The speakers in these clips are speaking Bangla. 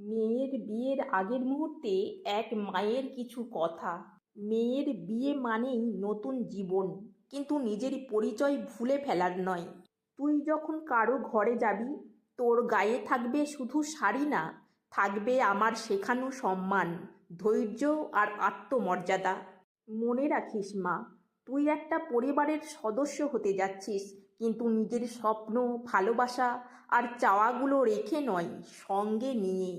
মেয়ের বিয়ের আগের মুহূর্তে এক মায়ের কিছু কথা। মেয়ের বিয়ে মানেই নতুন জীবন, কিন্তু নিজের পরিচয় ভুলে ফেলার নয়। তুই যখন কারো ঘরে যাবি, তোর গায়ে থাকবে শুধু শাড়ি না, থাকবে আমার শেখানো সম্মান, ধৈর্য আর আত্মমর্যাদা। মনে রাখিস মা, তুই একটা পরিবারের সদস্য হতে যাচ্ছিস, কিন্তু নিজের স্বপ্ন, ভালোবাসা আর চাওয়াগুলো রেখে নয়, সঙ্গে নিয়ে।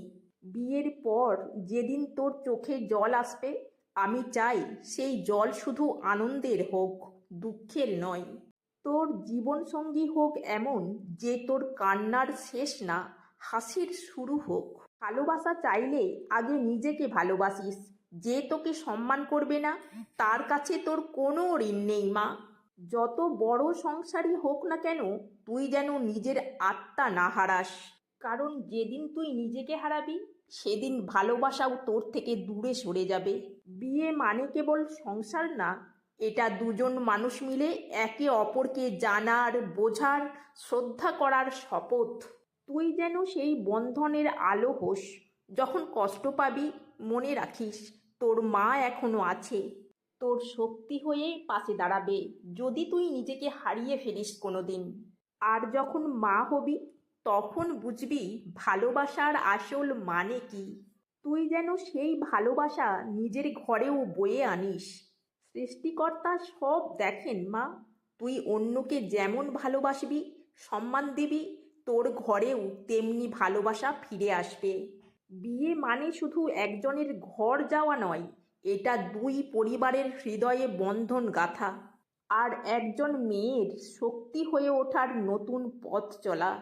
বিয়ের পর যেদিন তোর চোখে জল আসবে, আমি চাই সেই জল শুধু আনন্দের হোক, দুঃখের নয়। তোর জীবনসঙ্গী হোক এমন যে তোর কান্নার শেষ না, হাসির শুরু হোক। ভালোবাসা চাইলে আগে নিজেকে ভালোবাসিস। যে তোকে সম্মান করবে না, তার কাছে তোর কোনো ঋণ নেই মা। যত বড় সংসারই হোক না কেন, তুই যেন নিজের আত্মা না হারাস। কারণ যেদিন তুই নিজেকে হারাবি, সেদিন ভালোবাসাও তোর থেকে দূরে সরে যাবে। বিয়ে মানে কেবল সংসার না, এটা দুজন মানুষ মিলে একে অপরকে জানার, বোঝার, শ্রদ্ধা করার শপথ। তুই যেন সেই বন্ধনের আলো হোস। যখন কষ্ট পাবি, মনে রাখিস তোর মা এখনো আছে, তোর শক্তি হয়ে পাশে দাঁড়াবে যদি তুই নিজেকে হারিয়ে ফেলিস কোনোদিন। আর যখন মা হবি, তখন বুঝবি ভালোবাসার আসল মানে কি। তুই যেন সেই ভালোবাসা নিজের ঘরেও বয়ে আনিস। সৃষ্টিকর্তা সব দেখেন মা। তুই অন্যকে যেমন ভালোবাসবি, সম্মান দিবি, তোর ঘরেও তেমনি ভালোবাসা ফিরে আসবে। বিয়ে মানে শুধু একজনের ঘর যাওয়া নয়, এটা দুই পরিবারের হৃদয়ে বন্ধন গাঁথা, আর একজন মেয়ের শক্তি হয়ে ওঠার নতুন পথ চলা।